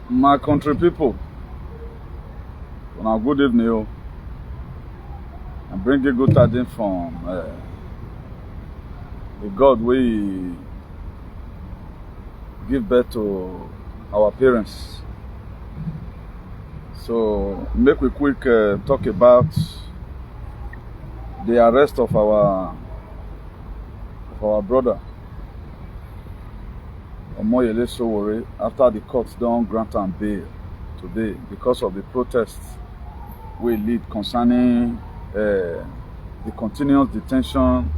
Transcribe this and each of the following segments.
My country people, good evening. Oh. I bring you good tidings from the God we give birth to our parents. So make we quick talk about the arrest of our brother Sowore after the courts don't grant him bail today because of the protests we lead concerning the continuous detention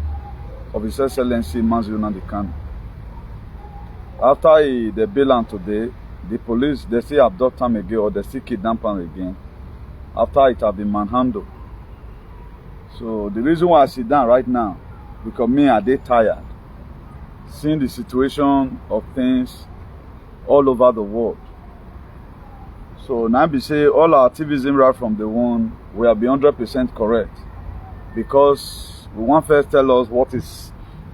of His Excellency Mazi Nnamdi Kanu. After they bail him today, the police they still abduct him again or they still kidnap him again after it have been manhandled. So the reason why I sit down right now, because me I dey tired seeing the situation of things all over the world. So now be say all our activism right from the one we have been 100% correct, because we want first tell us what is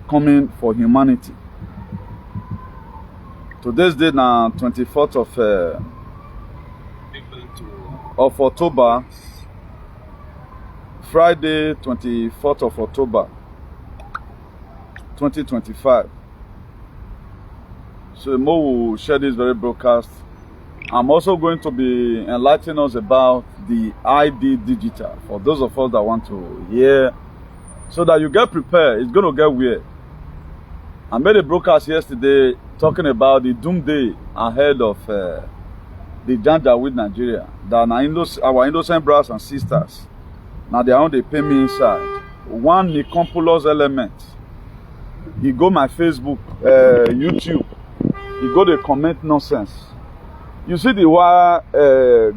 coming for humanity. Today's date now 24th of October, Friday 24th of October 2025. So Mo will share this very broadcast. I'm also going to be enlightening us about the ID digital for those of us that want to hear, so that you get prepared. It's going to get weird. I made a broadcast yesterday talking about the doomsday ahead of the Janja with Nigeria. That our innocent brothers and sisters, now they are on the pay me inside. One Nicompoulos element. You go my Facebook, YouTube, you go to comment nonsense. You see the why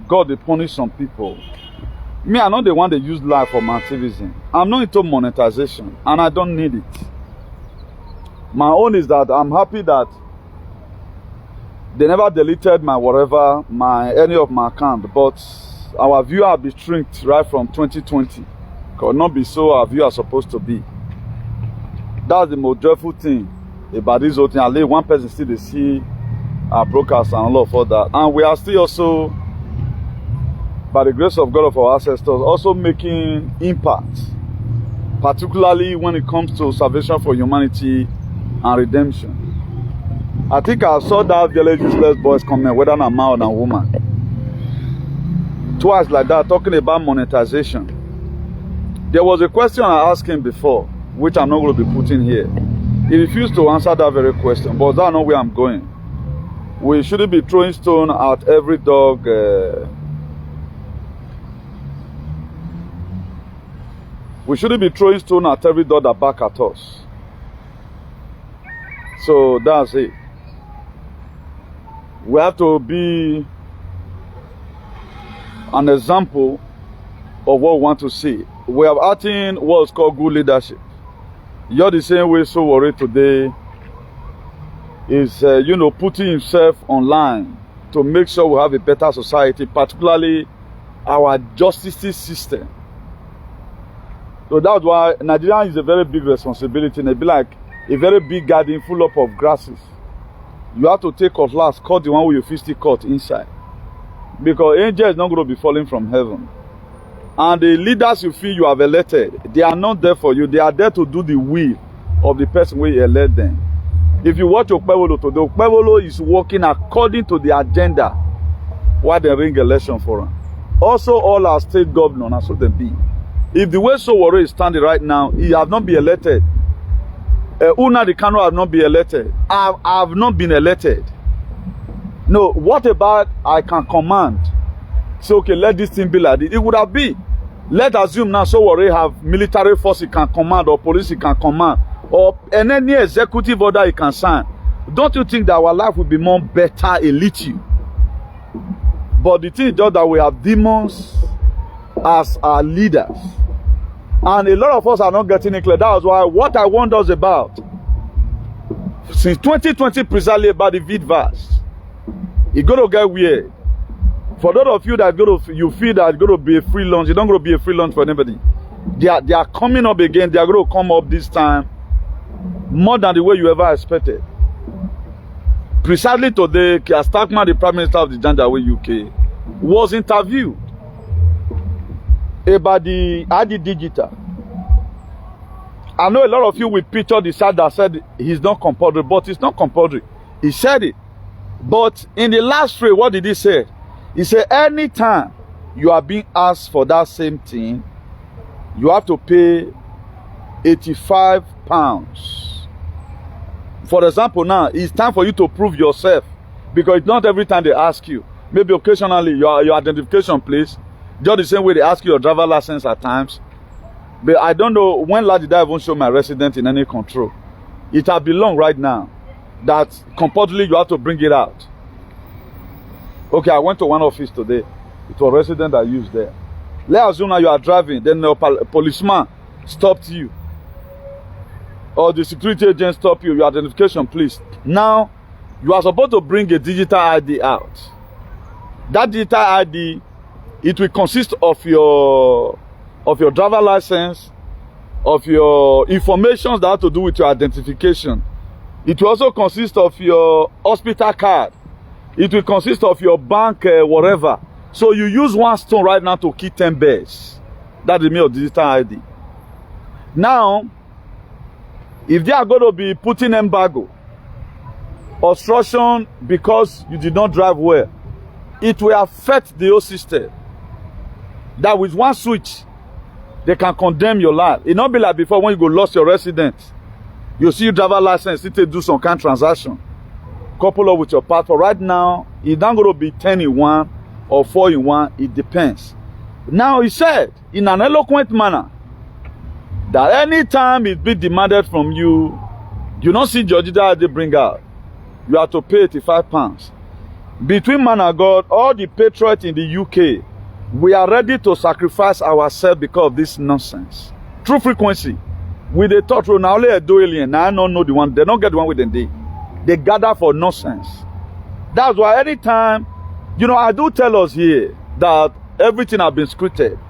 God they punish some people. Me, I know the one they use life for my activism. I'm not into monetization and I don't need it. My own is that I'm happy that they never deleted my whatever, any of my account, but our viewer have been shrinked right from 2020. Could not be so our viewer are supposed to be. That's the most dreadful thing about this whole thing. At least one person still they see our broadcast and all of that. And we are still also, by the grace of God of our ancestors, also making impact, particularly when it comes to salvation for humanity and redemption. I think I saw that village useless boys comment, whether a man or a woman, twice like that, talking about monetization. There was a question I asked him before, which I'm not going to be putting here. He refused to answer that very question, but that's not where I'm going. We shouldn't be throwing stone at every dog. We shouldn't be throwing stone at every dog that bark at us. So that's it. We have to be an example of what we want to see. We are acting what's called good leadership. You're the same way Sowore today is, putting himself online to make sure we have a better society, particularly our justice system. So that's why Nigeria is a very big responsibility, and it be like a very big garden full up of grasses. You have to take cutlass, cut the one where you physically cut inside, because angel is not going to be falling from heaven. And the leaders you feel you have elected, they are not there for you. They are there to do the will of the person where you elect them. If you watch Okpebolo today, Okpebolo is working according to the agenda why they ring election for him. Also, all our state governors, and so they be. If the way Sowore is standing right now, he have not been elected. Nnamdi Kanu have not been elected. I have not been elected. No, what about I can command? So, okay, let this thing be like this. It would have been. Let's assume now Sowore have military force he can command, or police he can command, or any executive order he can sign. Don't you think that our life would be more better elite? But the thing is just that we have demons as our leaders. And a lot of us are not getting it clear. That was why what I warned us about since 2020 precisely about the vid verse. It's going to get weird. For those of you that you feel that it's going to be a free lunch, it's not going to be a free lunch for anybody. They are coming up again. They are going to come up this time more than the way you ever expected. Precisely today, Keir Starmer, the Prime Minister of the Janjaweed UK, was interviewed about the ID digital. I know a lot of you will picture the side that said he's not compulsory, but it's not compulsory. He said it. But in the last phrase, what did he say? He said, anytime you are being asked for that same thing, you have to pay £85. For example, now, it's time for you to prove yourself. Because it's not every time they ask you. Maybe occasionally, your identification, please. Just the same way they ask you your driver license at times. But I don't know when last did I even show my resident in any control. It has been long right now that compulsorily you have to bring it out. Okay, I went to one office today. It was a resident that used there. Let's assume now you are driving, then the policeman stopped you. Or the security agent stopped you, your identification, please. Now, you are supposed to bring a digital ID out. That digital ID, it will consist of your driver license, of your information that have to do with your identification. It will also consist of your hospital card. It will consist of your bank, whatever. So you use one stone right now to kill 10 birds. That's the meaning of digital ID. Now, if they are going to be putting embargo, obstruction because you did not drive well, it will affect the whole system. That with one switch, they can condemn your life. It not be like before when you go lost your residence. You see your driver license, it do some kind of transaction. Couple up with your passport. Right now, it's not going to be 10 in 1 or 4 in 1. It depends. Now, he said, in an eloquent manner, that anytime it be demanded from you, you don't see Georgia that they bring out. You have to pay £85. Between man and God, all the patriots in the UK, we are ready to sacrifice ourselves because of this nonsense. True frequency. With the thought rule, now only do alien. Now I don't know the one. They don't get the one with them. They gather for nonsense. That's why anytime, I do tell us here that everything has been scripted.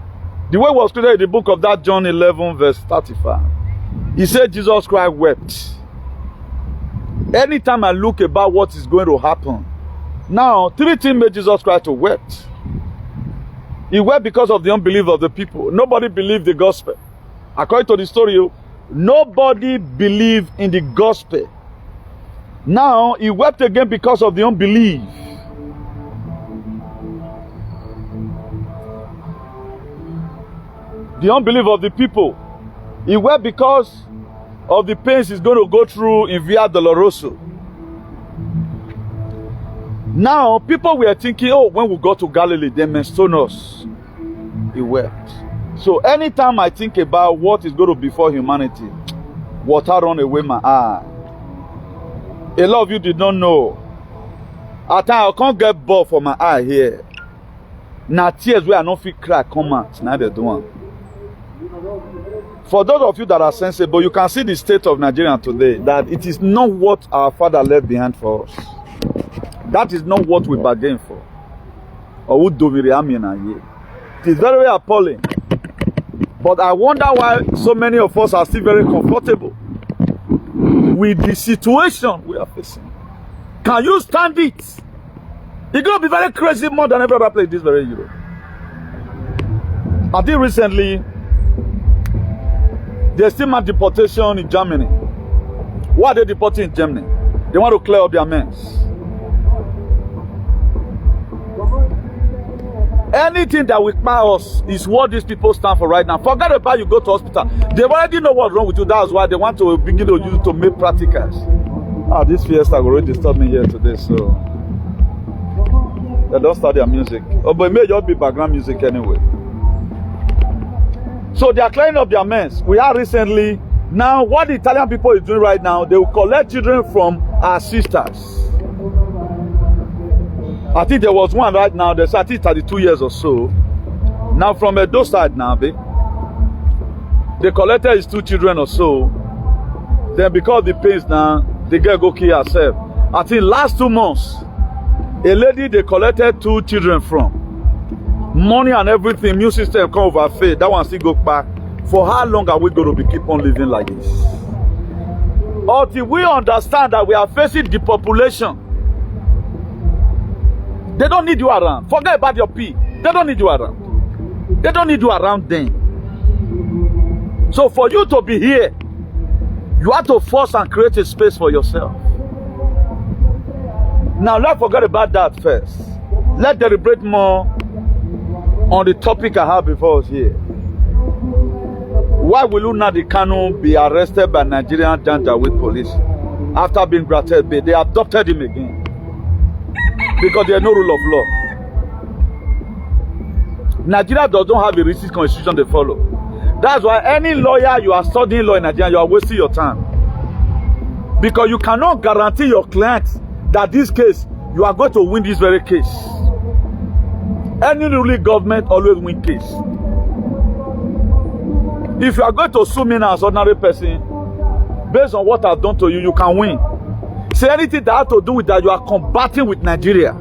The way it was scripted in the book of that John 11 verse 35. He said Jesus Christ wept. Anytime I look about what is going to happen, now 3 things made Jesus Christ to wept. He wept because of the unbelief of the people. Nobody believed the gospel. According to the story, nobody believed in the gospel. Now, he wept again because of the unbelief. The unbelief of the people. He wept because of the pains he's going to go through in Via Dolorosa. Now, people were thinking, when we go to Galilee, they may stone us. He wept. So, anytime I think about what is going to be for humanity, water run away my eye. A lot of you did not know. At times, I can't get ball for my eye here. Now, tears where I don't feel cry come out. Now they're doing. For those of you that are sensible, you can see the state of Nigeria today, that it is not what our father left behind for us. That is not what we bargained for. Or who do we here? It is very, very appalling. But I wonder why so many of us are still very comfortable with the situation we are facing. Can you stand it? It's going to be very crazy more than every other place in this very Europe. I think recently, there's still mass deportation in Germany. Why are they deporting in Germany? They want to clear up their mess. Anything that will clear us is what these people stand for right now. Forget about you go to hospital. They already know what's wrong with you. That's why they want to begin to use it to make practicals. This fiesta already disturbed me here today, so they don't start their music. But it may just be background music anyway. So they are clearing up their mess. We are recently, now what the Italian people is doing right now, they will collect children from our sisters. I think there was one right now, there's I think 32 years or so. Now from Edo side now, they collected his 2 children or so. Then because of the pains now, the girl go kill herself. I think last 2 months, a lady they collected 2 children from. Money and everything, immune system come over faith. That one still go back. For how long are we going to be keep on living like this? Until we understand that we are facing depopulation. They don't need you around. Forget about your P. They don't need you around. They don't need you around them. So for you to be here, you have to force and create a space for yourself. Now let's forget about that first. Let's deliberate more on the topic I have before us here. Why will Nnamdi Kanu be arrested by Nigerian Janjaweed police after being granted bail? They adopted him again because there's no rule of law. Nigeria doesn't have a rigid constitution to follow. That's why any lawyer you are studying law in Nigeria, you are wasting your time. Because you cannot guarantee your client that this case, you are going to win this very case. Any ruling government always win case. If you are going to sue me now as an ordinary person, based on what I've done to you, you can win. Say anything that has to do with that, you are combating with Nigeria.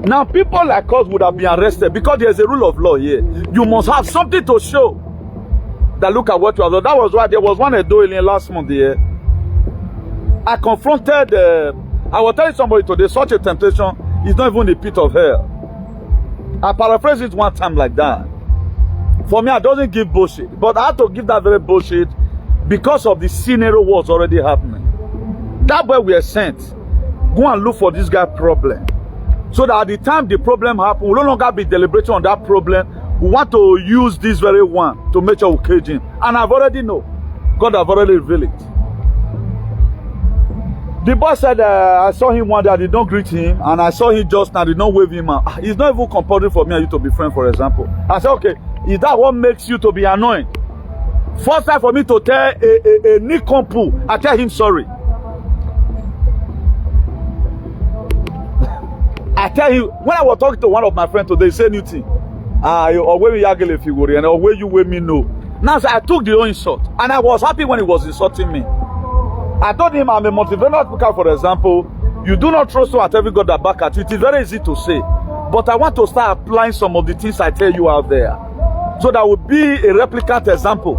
Now, people like us would have been arrested because there's a rule of law here. You must have something to show that look at what you have done. That was why there was one Edo alien last month here. I confronted, I was telling somebody today, such a temptation is not even the pit of hell. I paraphrased it one time like that. For me, I don't give bullshit. But I had to give that very bullshit because of the scenario was already happening. That's where we are sent. Go and look for this guy problem. So that at the time the problem happens, we'll no longer be deliberating on that problem. We want to use this very one to make sure we cage him. And I've already know. God have already revealed it. The boy said, I saw him one day, I did not greet him. And I saw him just now, I did not wave him out. It's not even compulsory for me and you to be friends, for example. I said, okay, is that what makes you to be annoying? First time for me to tell a Nikompu, I tell him sorry. I tell him, when I was talking to one of my friends today, he said new thing. Or where me yagel if you worry, and or where you weigh me no. Now so I took the own insult. And I was happy when he was insulting me. I told him I'm a motivational speaker, for example. You do not throw so at every God that back at you. It is very easy to say. But I want to start applying some of the things I tell you out there. So that would be a replicate example.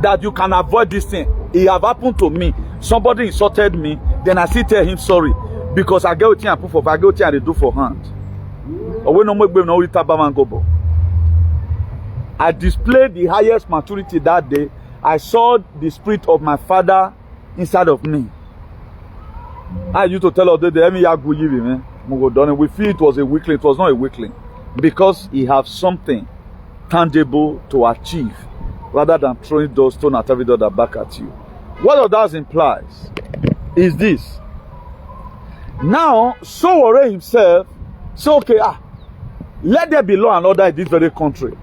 That you can avoid this thing. It have happened to me. Somebody insulted me. Then I still tell him sorry. Because I get what I put for, I get what I do for hand. I displayed the highest maturity that day. I saw the spirit of my father inside of me. I used to tell others, we feel it was a weakling. It was not a weakling. Because he has something tangible to achieve rather than throwing those stones at every other back at you. What that implies is this. Now, Sowore himself said, okay, let there be law and order in this very country.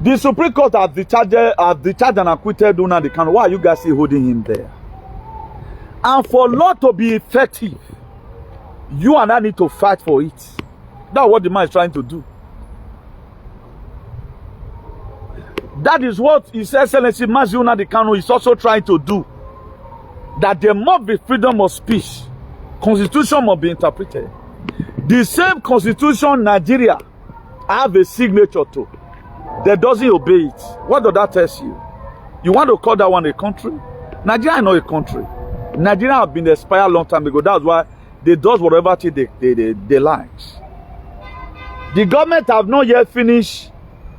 The Supreme Court has discharged and acquitted Nnamdi Kanu. Why are you guys still holding him there? And for law to be effective, you and I need to fight for it. That's what the man is trying to do. That is what His Excellency Mazi Nnamdi Kanu is also trying to do. That there must be freedom of speech. Constitution must be interpreted. The same constitution Nigeria have a signature to. That doesn't obey it. What does that tell you? You want to call that one a country? Nigeria is not a country. Nigeria have been expired a long time ago. That's why they do whatever they like. The government have not yet finished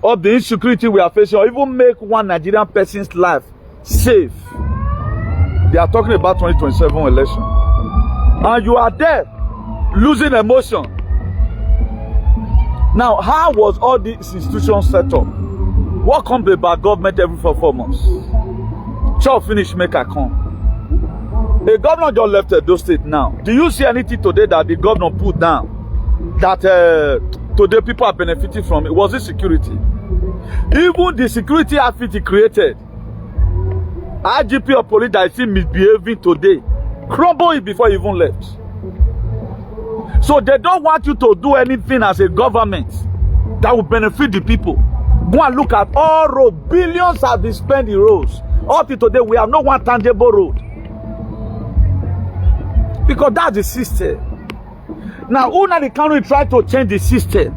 of the insecurity we are facing or even make one Nigerian person's life safe. They are talking about 2027 election. And you are there losing emotion. Now, how was all these institutions set up? What comes about government every 4 months? Chop finish, make a come. The governor just left Edo State now. Do you see anything today that the governor put down that today people are benefiting from it? Was it security? Even the security outfit he created, IGP of police that is still misbehaving today, crumble it before he even left. So they don't want you to do anything as a government that will benefit the people. Go and look at all roads. Billions have been spent in roads. Up to today, we have no one tangible road. Because that's the system. Now, Nnamdi Kanu try to change the system.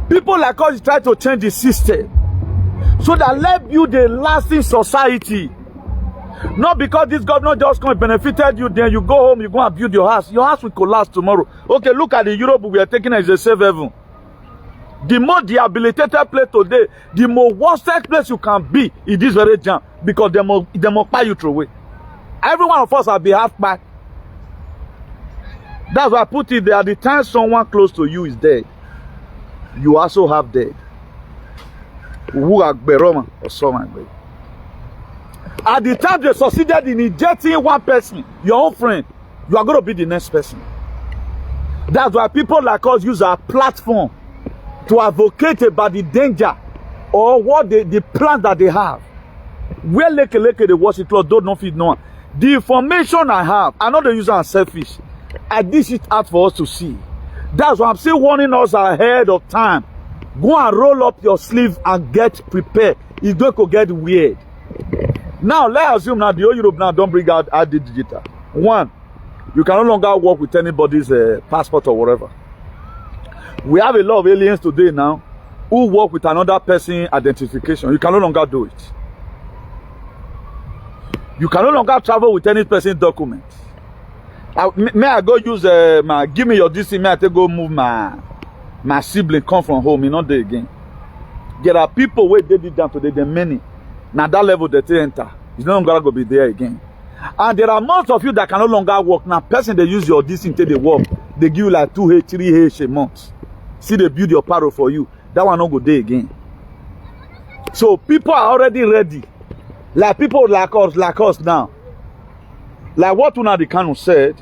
People like us try to change the system. So that let build a lasting society. Not because this governor just come and benefited you, then you go home, you go and build your house. Your house will collapse tomorrow. Okay, look at the Europe we are taking as a safe haven. The more rehabilitated place today, the more worstest place you can be in this very jam, because they will buy you through away. Every one of us will be half back. That's why I put it there. At the time someone close to you is dead, you also have dead. Who are Beroma or someone. At the time they succeeded in injecting one person, your own friend, you are going to be the next person. That's why people like us use our platform to advocate about the danger or what the plan that they have. Where leke they watch it, don't know feed no one. The information I have, I know the user are selfish. I dish it out for us to see. That's why I'm still warning us ahead of time. Go and roll up your sleeve and get prepared. It's going to get weird. Now, let's assume now the whole Europe now don't bring out ID digital. One, you can no longer work with anybody's passport or whatever. We have a lot of aliens today now who work with another person's identification. You can no longer do it. You can no longer travel with any person's document. May I go use give me your DC, may I take go move my sibling come from home, you know there again. There are people where they did down today, there are many. Now that level they enter, it's no longer going to be there again. And there are most of you that can no longer work. Now person they use your DC until they work, they give you like 2H, 3H a month. See they build your paro for you. That one not go there again. So people are already ready. Like people like us now. Like what Unadi Kanu said,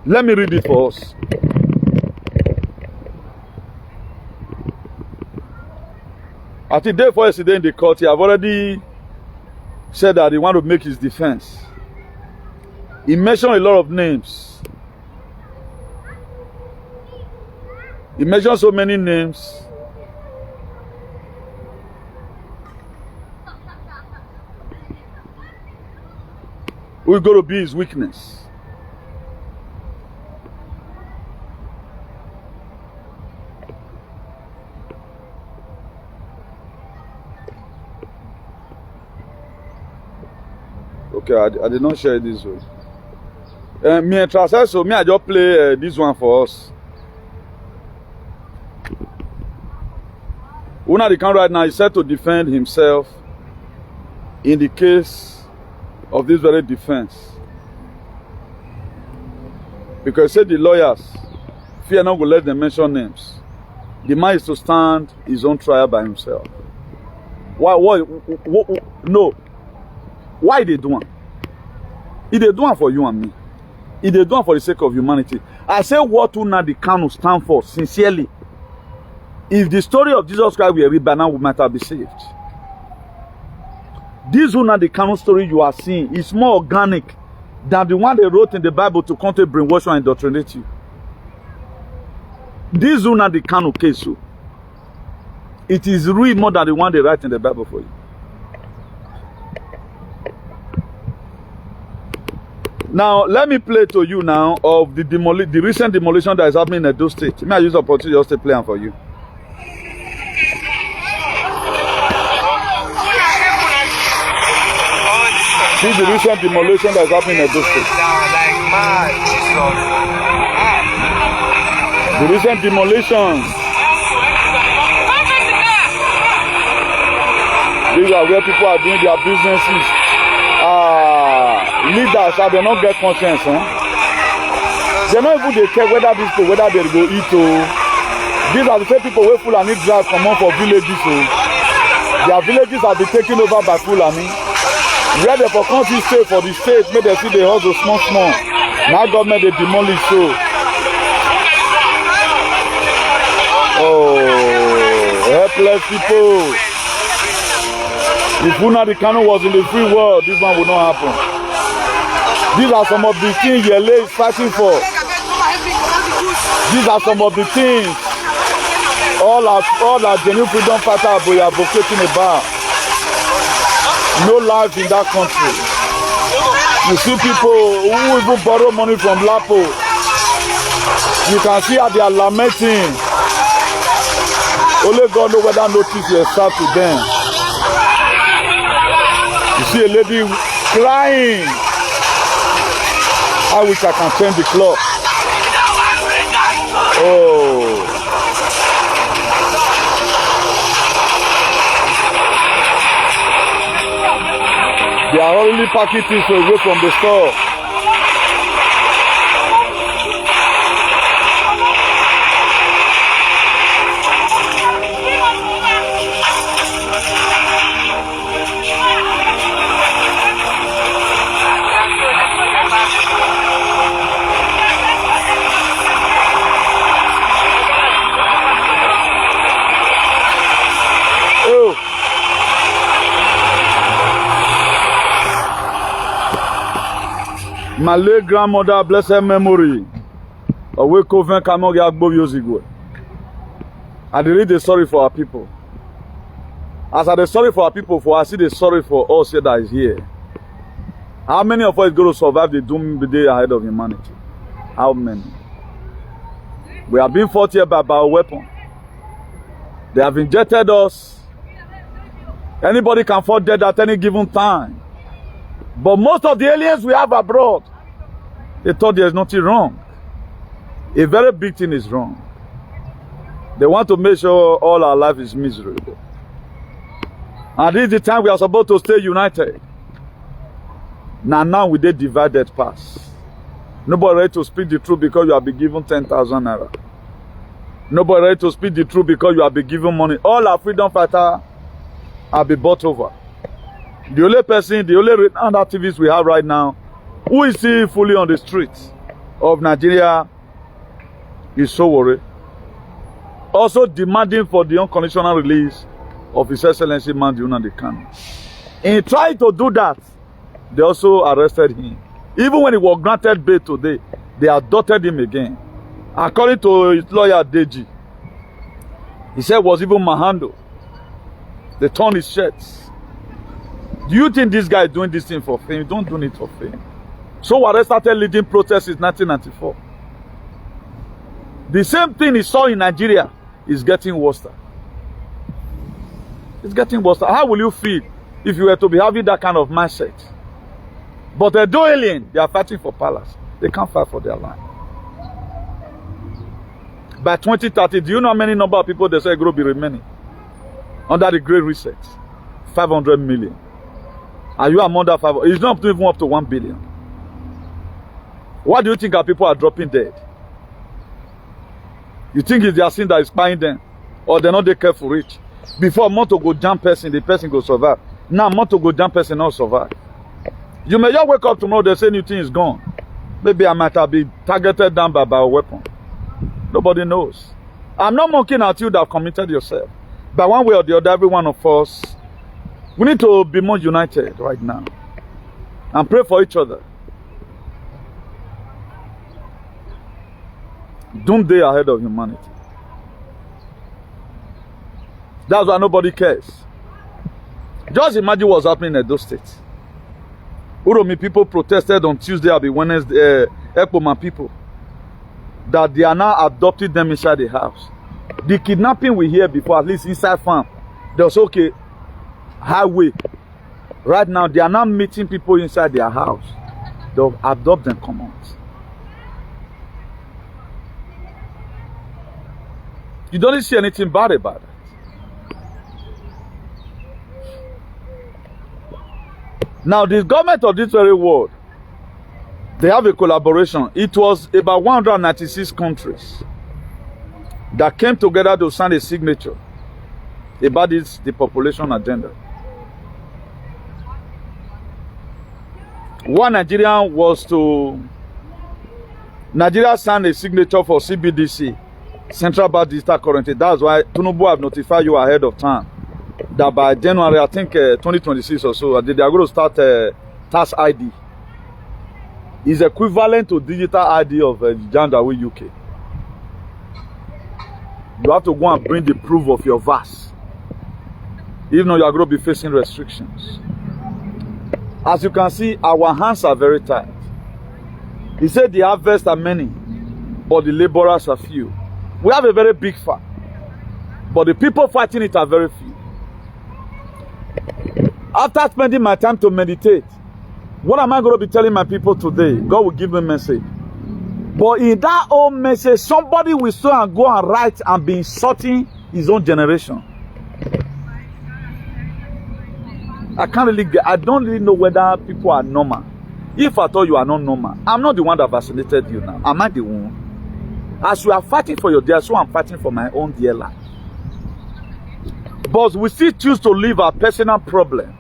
let me read it for us. At the day for yesterday in the court, he have already said that he want to make his defense. He mentioned a lot of names. He mentioned so many names. Who's going to be his weakness? Okay, I did not share this way. Me and Trasa, so me I just play this one for us. Una the can right now is set to defend himself in the case of this very defense. Because said the lawyers fear not to let them mention names. The man is to stand his own trial by himself. Why no. Why they do one? If they do one for you and me, if they do one for the sake of humanity, I say what Nnamdi Kanu stand for sincerely. If the story of Jesus Christ were read by now, we might have been saved. This Nnamdi Kanu story you are seeing is more organic than the one they wrote in the Bible to come to brainwash and indoctrinate you. This Nnamdi Kanu case, it is real more than the one they write in the Bible for you. Now, let me play to you now of the recent demolition that is happening in Edo State. May I use the opportunity just to play for you? This is the recent demolition that is happening in Edo State. The recent demolitions. These are where people are doing their businesses. Leaders, they don't get conscience. They don't even care whether these people, whether they go eat. These are the same people who Fulani drive come on for villages. Their villages have been taken over by Fulani. Where they for country stay for the state, make they see the hustle small. Now government they demolish so. Oh, helpless people. If Nnamdi Kanu was in the free world, this one would not happen. These are some of the things Yele is fighting for. These are some of the things all our genuine freedom fighters are advocating about. No life in that country. You see people who even borrow money from Lapo. You can see how they are lamenting. Only God knows whether notice yourself to them. You see a lady crying. I wish I can change the clock. Oh. They are only packing things away from the store. My late grandmother, bless her memory, away Coven Kamogi Agbo years ago. I did read the sorry for our people. As I the sorry for our people, for I see the sorry for us here that is here. How many of us going to survive the doom the day ahead of humanity? How many? We have been fought here by bioweapon. They have injected us. Anybody can fall dead at any given time. But most of the aliens we have abroad, they thought there's nothing wrong. A very big thing is wrong. They want to make sure all our life is miserable. And this is the time we are supposed to stay united. Now we did divided pass. Nobody ready to speak the truth because you have been given 10,000 naira. Nobody ready to speak the truth because you have been given money. All our freedom fighters have been bought over. The only person, the only renowned activist we have right now, who is still fully on the streets of Nigeria, is Sowore. Also demanding for the unconditional release of His Excellency Mandi Nnamdi Kanu. In trying to do that, they also arrested him. Even when he was granted bail today, they abducted him again. According to his lawyer, Deji, he said it was even Mahando. They torn his shirts. Do you think this guy is doing this thing for fame? Don't do it for fame. So what started leading protests in 1994. The same thing he saw in Nigeria is getting worse. It's getting worse. How will you feel if you were to be having that kind of mindset? But they're alien. They are fighting for palace. They can't fight for their land. By 2030, do you know how many number of people they say will be remaining? Under the Great Reset, 500 million. Are you among that 500? It's not even up to 1 billion. Why do you think our people are dropping dead? You think it's their sin that is spying them? Or they're not they careful rich? Before a month to go jump person, the person go survive. Now a month to go jump person not survive. You may just wake up tomorrow, they say anything is gone. Maybe I might have been targeted down by a weapon. Nobody knows. I'm not mocking at you that have committed yourself. But one way or the other, every one of us, we need to be more united right now. And pray for each other. Doomsday ahead of humanity. That's why nobody cares. Just imagine what's happening in those states. Uromi people protested on Tuesday, I'll be Wednesday, Ekpoma people, that they are now adopting them inside the house. The kidnapping we hear before, at least inside farm, there was okay, highway. Right now, they are now meeting people inside their house. They'll adopt them, come out. You don't see anything bad about it. Now, the government of this very world, they have a collaboration. It was about 196 countries that came together to sign a signature about this, the population agenda. One Nigerian was to... Nigeria signed a signature for CBDC, Central Bank Digital Currency. That's why Tinubu have notified you ahead of time that by January, I think 2026 or so, they are going to start tax ID. It's equivalent to digital ID of Jandawi, UK. You have to go and bring the proof of your VAS. Even though you are going to be facing restrictions. As you can see, our hands are very tight. He said the harvests are many, but the laborers are few. We have a very big farm, but the people fighting it are very few. After spending my time to meditate, What am I going to be telling my people today? God will give me a message. But in that old message, somebody will so and go and write and be insulting his own generation. I don't really know whether people are normal. If I thought you are not normal, I'm not the one that vaccinated you now. Am I the one? As you are fighting for your dear, so I'm fighting for my own dear life. But we still choose to live our personal problem.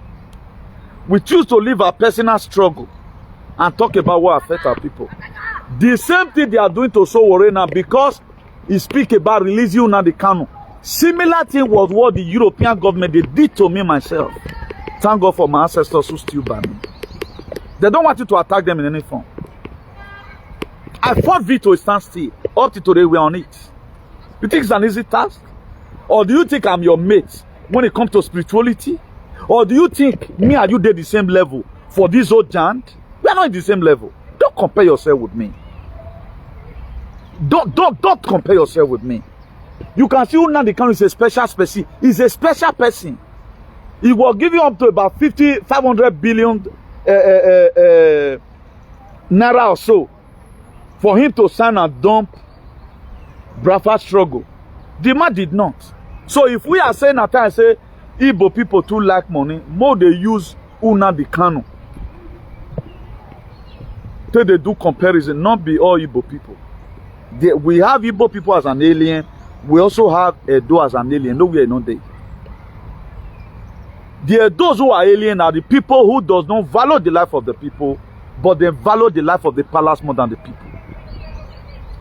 We choose to live our personal struggle and talk about what affects our people. The same thing they are doing to Sowore now, because he speak about releasing Nnamdi Kanu. Similar thing was what the European government they did to me myself. Thank God for my ancestors who still by me. They don't want you to attack them in any form. I fought veto stand still. Up to today we are on it. You think it's an easy task? Or do you think I'm your mate when it comes to spirituality? Or do you think me and you did the same level for this old giant? We are not in the same level. Don't compare yourself with me. Don't compare yourself with me. You can see Nnamdi Kanu is a special species. He's a special person. He will give you up to about 500 billion naira or so for him to sign and dump Biafra struggle. The man did not. So if we are saying at times, say Igbo people too like money, more they use Nnamdi Kanu. Till they do comparison, not be all Igbo people. We have Igbo people as an alien. We also have Edo as an alien. No, we are not there. Those who are alien are the people who does not value the life of the people, but they value the life of the palace more than the people.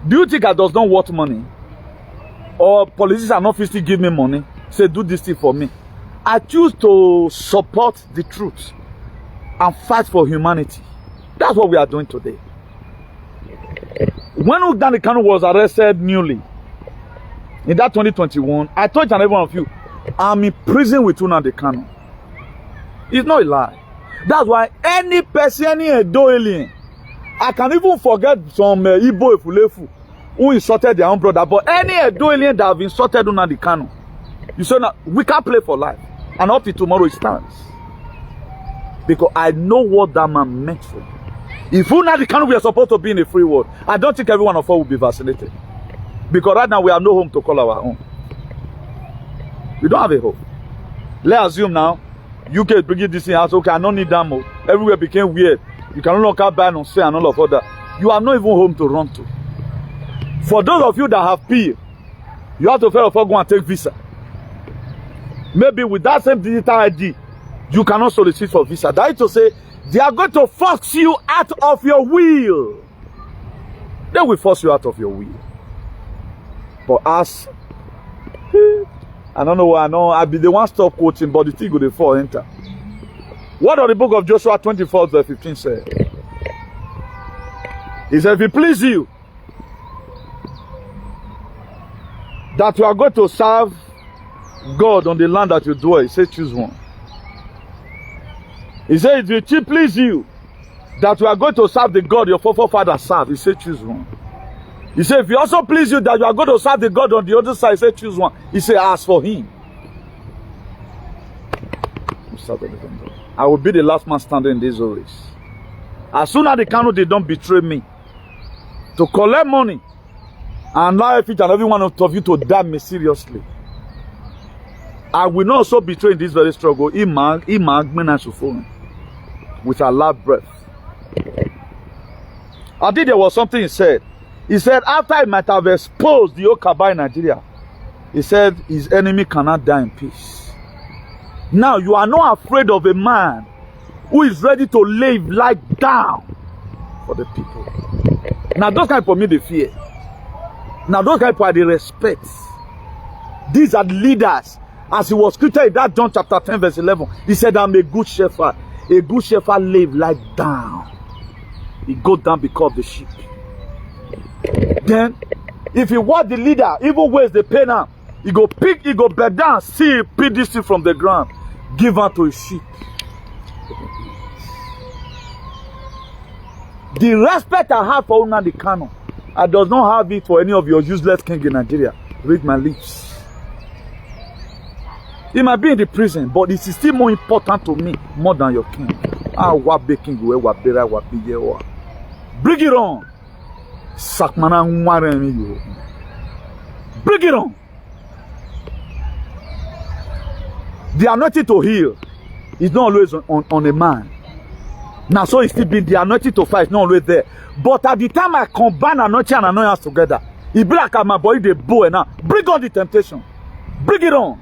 Do you think I does not want money? Or politicians are not physically give me money, say do this thing for me? I choose to support the truth and fight for humanity. That's what we are doing today. When Nnamdi Kanu was arrested newly, in that 2021, I told every one of you, I'm in prison with Nnamdi Kanu. It's not a lie. That's why any person, any Edo alien, I can even forget some Igbo Efulefu who insulted their own brother, but any Edo alien that have insulted Nnamdi Kanu, you say, now, we can't play for life. And up to tomorrow it stands. Because I know what that man meant for me. If Nnamdi Kanu we are supposed to be in a free world, I don't think every one of us will be vaccinated. Because right now we have no home to call our own. We don't have a home. Let's assume now, UK is bringing this in house. Okay, I don't need that more. Everywhere became weird. You can no longer buy and sell and all of that. You have not even home to run to. For those of you that have PIL, you have to first of all go and take visa. Maybe with that same digital ID, you cannot solicit for visa. That is to say, they are going to force you out of your will. They will force you out of your will. But as I don't know why I know I'll be the one stop quoting, but the thing go the fall enter. What does the book of Joshua 24 verse 15 say? He said, if it please you that you are going to serve God on the land that you dwell, he said, choose one. He said, if it please you that you are going to serve the God your forefathers served, he said, choose one. He said, if it also please you that you are going to serve the God on the other side, he said, choose one. He said, ask for him. I will be the last man standing in this race. As soon as the Kanu they don't betray me to collect money and allow each and every one of you to die mysteriously, I will not also betray in this very struggle. With a loud breath. I think there was something he said. He said after he might have exposed the Okaba in Nigeria, he said his enemy cannot die in peace. Now you are not afraid of a man who is ready to lay life down for the people. Now those guys for me they fear. Now those guys for the respect. These are the leaders. As he was quoted in that John chapter 10 verse 11, he said, I'm a good shepherd. A good shepherd lays life down. He goes down because of the sheep. Then, if he was the leader, even where the pain now, he go pick, he go bend down, see, pick this thing from the ground, give her to his sheep. The respect I have for Nnamdi Kanu, I does not have it for any of your useless king in Nigeria. Read my lips. He might be in the prison, but it is still more important to me more than your king. Ah, what baking we what better what big you. Bring it on. Sakmana ngware you. Bring it on. The anointing to heal is not always on a man. Now, so it's still been the anointing to fight, not always there. But at the time I combine anointing and anointing together, it be like my body the bow and now bring on the temptation. Bring it on.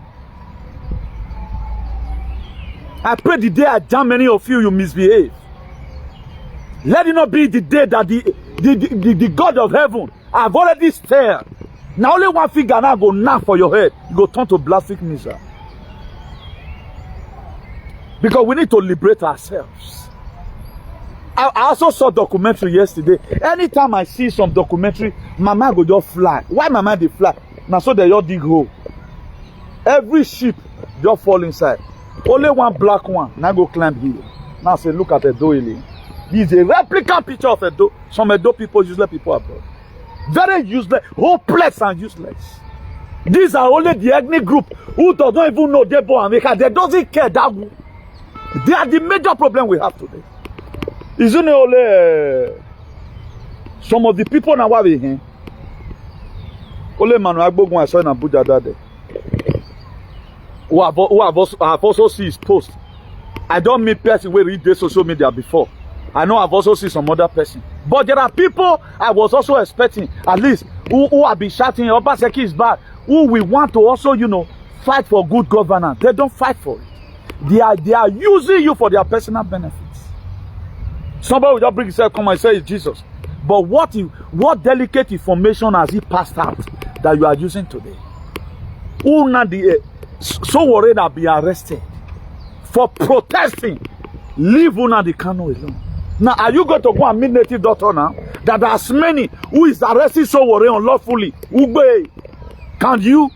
I pray the day I jam many of you misbehave. Let it not be the day that the God of heaven have already stared. Now only one finger now go knock for your head. You go turn to blasphemy missile. Because we need to liberate ourselves. I also saw documentary yesterday. Anytime I see some documentary, my mind go just fly. Why my mind they fly? Now so they all dig hole. Every sheep just fall inside. Only one black one. Now go climb here. Now say look at Edo Ili. This is a replica picture of Edo. Some Edo people, useless people abroad. Very useless, hopeless and useless. These are only the ethnic group who don't even know they born America. They doesn't care that. They are the major problem we have today. Isn't it only some of the people now are here? Only Manuel Agbogun I saw in Abuja that day. Who have also seen his post. I don't meet person who read the social media before. I know I've also seen some other person. But there are people I was also expecting, at least, who have been shouting, Obaseki is bad, who we want to also, fight for good governance. They don't fight for it. They are using you for their personal benefits. Somebody will just bring himself, come and say it's Jesus. But what delicate information has he passed out that you are using today? Una the Sowore that be arrested for protesting. Leave Una the Kano alone. Now, are you going to go and meet native doctor now? That there's many who is arresting Sowore unlawfully. Ugbe, can you?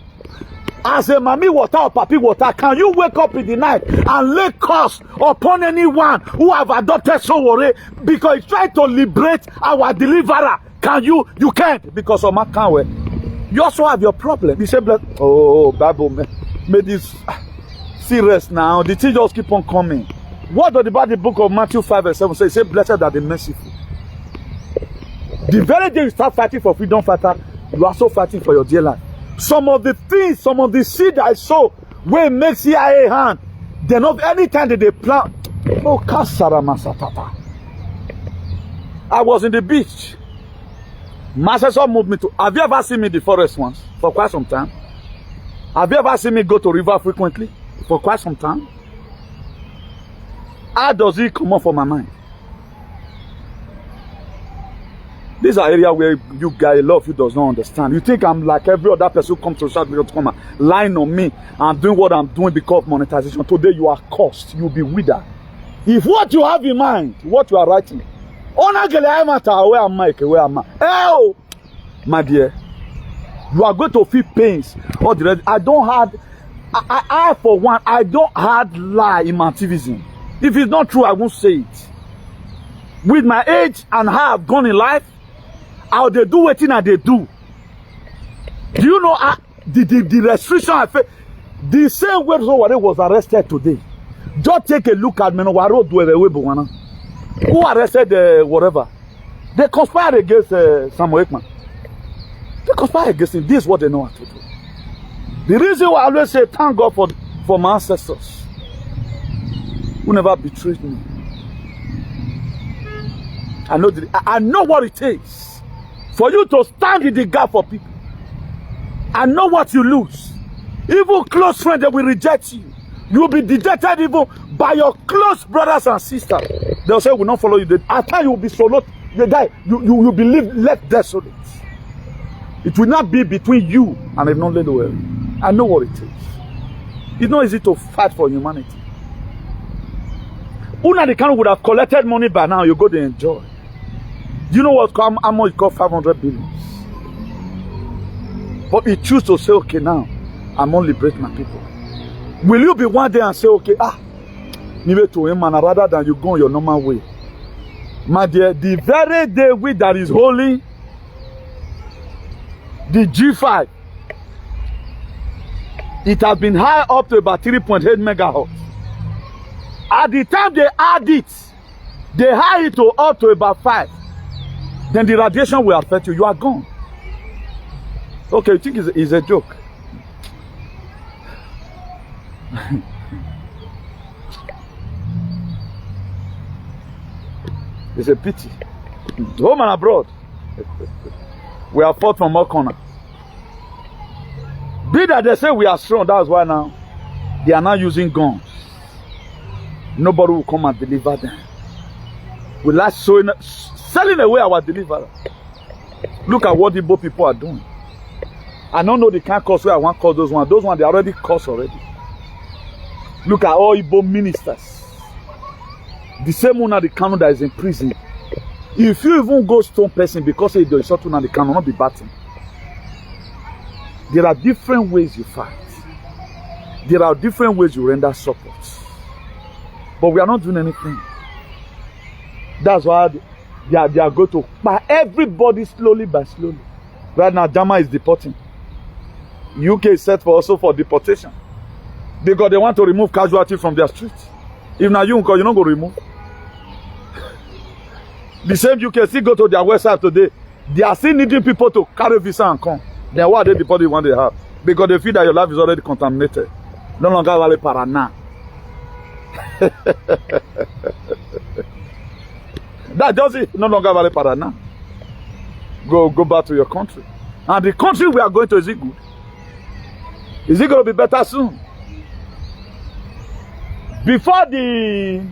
As a mommy water or papi water, can you wake up in the night and lay curse upon anyone who have adopted Sowore because he's trying to liberate our deliverer? Can you? You can't because of my can't. You also have your problem. You say, oh, Bible, may this serious now. The thing just keep on coming. What does the book of Matthew 5:7 say? Say, blessed are the merciful. The very day you start fighting for freedom fighter, you are also fighting for your dear life. Some of the things, some of the seed I saw, where make CIA hand, they know anytime that they plant. Oh, Kasara Masatata. I was in the beach. Master moved me to. Have you ever seen me in the forest once? For quite some time. Have you ever seen me go to river frequently? For quite some time. How does it come up for my mind? These are areas where you guys, a lot of you does not understand. You think I'm like every other person who comes to social media to come and lying on me. I'm doing what I'm doing because of monetization. Today you are cursed. You'll be withered. If what you have in mind, what you are writing, where am I? Where am I? Oh, my dear, you are going to feel pains. All the rest. I for one, I don't have lie in my activism. If it's not true, I won't say it. With my age and how I've gone in life, how they do what they do. Do you know the restriction I face? The same way Sowore was arrested today. Just take a look at me. Who arrested whatever? They conspired against Samuel Ekman. They conspired against him. This is what they know how to do. The reason why I always say thank God for my ancestors who never betrayed me. I know what it takes for you to stand in the gap for people. I know what you lose. Even close friends, they will reject you. You will be dejected even by your close brothers and sisters. They'll say, we will not follow you. At times you will be solo. You die. You will be left desolate. It will not be between you and a non-little. I know what it takes. It's not easy to fight for humanity. Una the kind would have collected money by now. You go to enjoy. Do you know what? How much it cost? 500 billion. But he choose to say, okay, now I'm going to liberate my people. Will you be one day and say, okay, need to him, and rather than you go your normal way? My dear, the very day week that is holy, the G5, it has been high up to about 3.8 megahertz. At the time they add it, They high it to up to about 5. Then the radiation will affect you. You are gone. Okay, you think it's a joke? It's a pity. Home and abroad. We are fought from all corners. Be that they say we are strong, that's why now they are now using guns. Nobody will come and deliver them. We like selling away our deliverer. Look at what the Igbo people are doing. I don't know the kind of cause where I want to call those ones. Those ones, they already cursed already. Look at all Igbo ministers. The same one at the canon that is in prison. If you even go stone person because they do something at the canon, not be batting. There are different ways you fight. There are different ways you render support. But we are not doing anything. That's why they are going to buy everybody slowly by slowly. Right now, Jama is deporting. UK is set for also for deportation. Because they want to remove casualty from their streets. If now you don't go remove. The same UK still go to their website today. They are still needing people to carry visa and come. Then why are they deporting one they have? Because they feel that your life is already contaminated. No longer valid parana. That does it. No longer valid parana. Go back to your country. And the country we are going to, is it good? Is it going to be better soon? Before the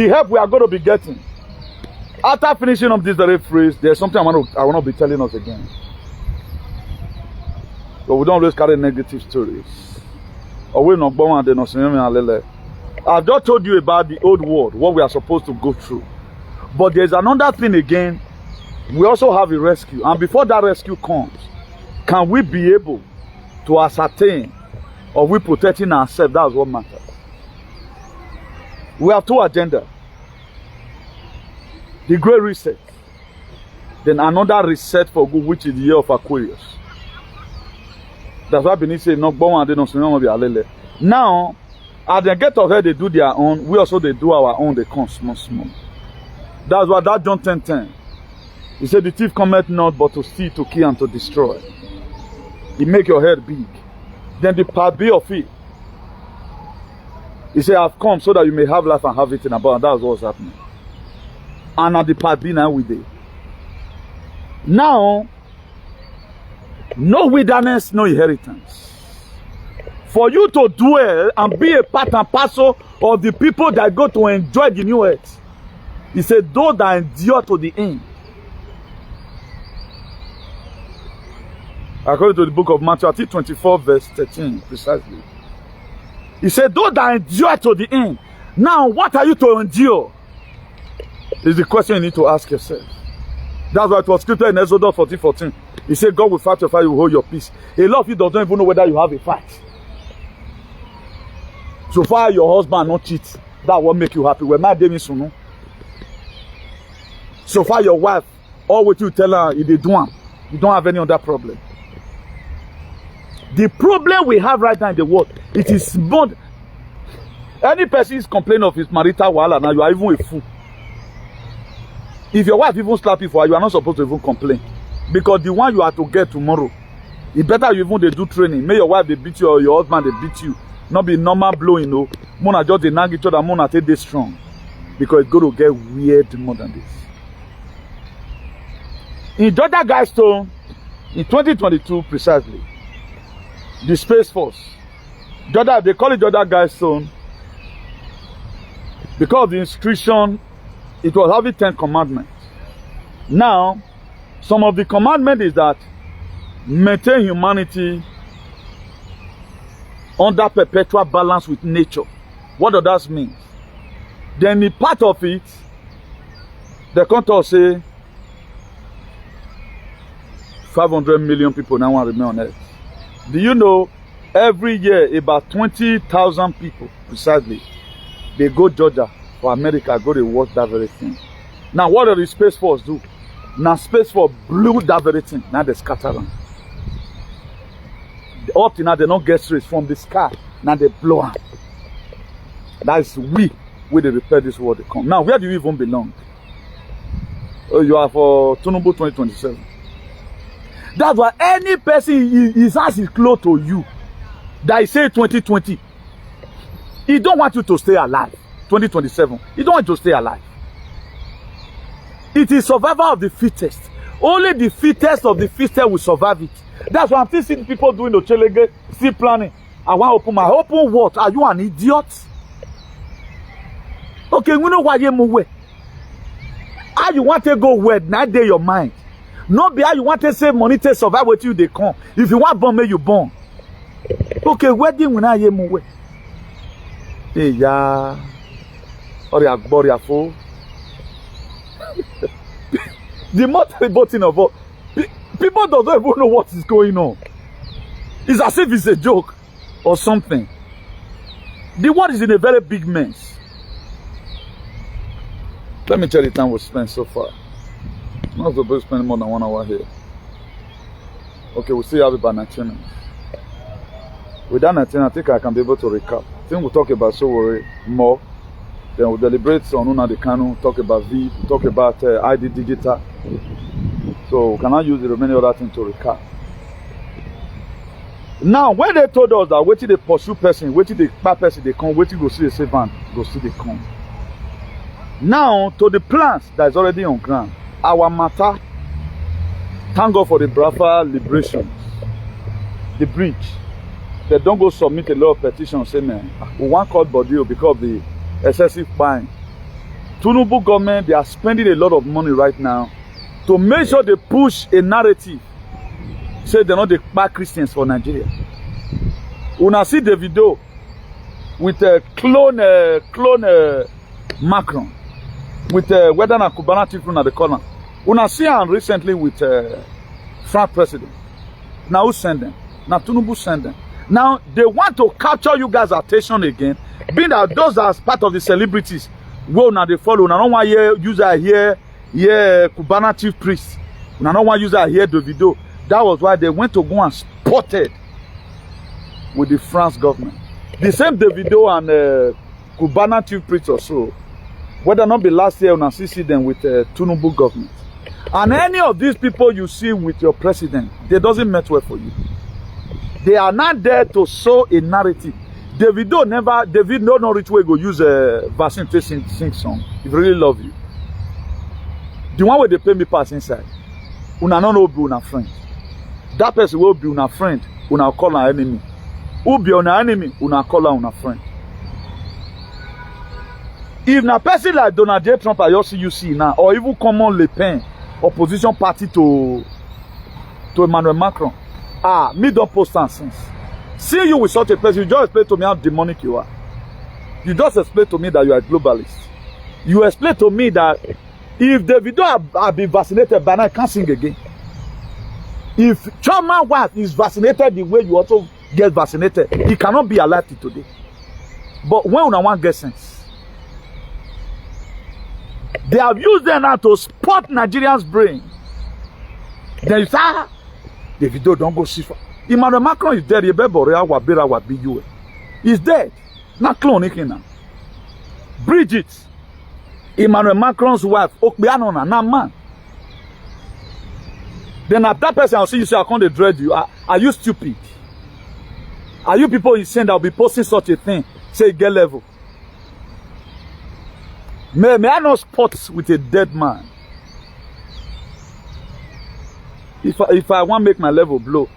help we are going to be getting, after finishing up this very phrase, there's something I want to be telling us again. But we don't always carry negative stories. Or we're not born and they're not. I've just told you about the old world, what we are supposed to go through. But there's another thing again. We also have a rescue. And before that rescue comes, can we be able to ascertain, or we protecting ourselves? That's what matters. We have two agendas. The Great Reset. Then another reset for good, which is the year of Aquarius. That's why Benin say, no, now, at the gate of hell, they do their own. We also, they do our own. They come small. That's why that John 10:10. He said, the thief cometh not but to steal, to kill, and to destroy. He make your head big. Then the part B of it. He said, I've come so that you may have life and have it in abundance. That's what's happening. And at the part B now we did. Now, no wilderness, no inheritance. For you to dwell and be a part and parcel of the people that go to enjoy the new earth. He said, those that endure to the end. According to the book of Matthew, I think 24 verse 13, precisely. He said, those that endure to the end. Now, what are you to endure? Is the question you need to ask yourself. That's why it was scripted in Exodus 14:14. He said, God will fight your fight, you will hold your peace. A lot of you don't even know whether you have a fight. So far, your husband not cheat. That won't make you happy. Well, my day is no. So far, your wife, all what you tell her, they do one. You don't have any other problem. The problem we have right now in the world, it is not. Any person is complaining of his marital wahala, now you are even a fool. If your wife even slap you for her, you are not supposed to even complain. Because the one you are to get tomorrow, it better you even they do training. May your wife they beat you or your husband they beat you. Not be normal blowing, no. Mona just they nag each other, Mona take this strong. Because it's going to get weird more than this. In Georgia Guidestone, in 2022 precisely, the Space Force, Georgia, they call it Georgia Guidestone because of the inscription, it was having 10 commandments. Now, some of the commandment is that maintain humanity under perpetual balance with nature. What does that mean? Then the part of it, the contour say 500 million people now want to remain on earth. Do you know every year about 20,000 people precisely they go Georgia or America go to watch that very thing. Now what do the Space Force do? Now Space Force blew that very thing. Now they scatter them. Up to now they don't get straight from the sky. Now they blow them. That is we where they repair this world they come. Now, where do you even belong? Oh, you are for Tinubu 2027. That's why any person his house is close to you that is say 2020, he don't want you to stay alive. 2027, he don't want you to stay alive. It is survival of the fittest. Only the fittest of the fittest will survive it. That's why I'm still seeing people doing the chelege, still planning. I want to open my open what? Are you an idiot? Okay, we know why you move. How you want to go where? Now day your mind. Not be how you want to save money to survive with you they come. If you want bomb, may you bomb. Okay, where do you want to move? Hey, yeah. Or you are your fool. The most important of all, people don't even know what is going on. It's as if it's a joke or something. The world is in a very big mess. Let me tell you the time we spent so far. I'm not supposed to spend more than 1 hour here. Okay, we'll still have about 19 minutes. With that 19, I think I can be able to recap. I think we'll talk about Sowore more. Then we'll deliberate on Una de Kanu, talk about V, talk about ID Digital. So we cannot use the remaining other thing to recap. Now, when they told us that waiting they pursue person, waiting the bad person they come, waiting go see the servant, go see they come. Now, to the plans that is already on ground, our matter, thank God for the Biafra liberations, the bridge. They don't go submit a lot of petitions saying, man, we want court body because of the excessive fine. Tinubu government, they are spending a lot of money right now to make sure they push a narrative. Say they're not the bad Christians for Nigeria. Una see the video with a clone Macron, with whether na Cubana Tifun at the corner. Una see him recently with France president. Now who send them? Now Tinubu send them. Now they want to capture you guys' attention again, being that those are part of the celebrities. Well, now they follow. Now don't want to use here Cubana chief priest. Now don't want to use here the video. That was why they went to go and spotted with the France government. The same Davido and Cubana chief priest or so. Whether not be last year, una see them with Tinubu government. And any of these people you see with your president, they doesn't match well for you. They are not there to sow a narrative. David no rich way go use a vaccine to sing song. If really love you. The one where they pay me pass inside. Una no be una friend. That person will be una friend. Una call an enemy. Who be una enemy? Una call una friend. If na person like Donald J. Trump I also you see now, or even common Le Pen, opposition party to Emmanuel Macron, me don't post since. See you with such a person, you just explain to me how demonic you are. You just explain to me that you are a globalist. You explain to me that if Davido have been vaccinated by now, I can't sing again. If Choma wife is vaccinated the way you also get vaccinated, he cannot be alive till today. But when una want get sense, they have used them now to spot Nigerians' brain. Then you say, Davido don't go see for. Emmanuel Macron is dead. He's dead. Not cloning him. Bridget, Emmanuel Macron's wife, not man. Then at that person, I'll see you say, I can't dread you. Are you stupid? Are you people insane that will be posting such a thing? Say, get level. May I not spot with a dead man? If I want to make my level blow,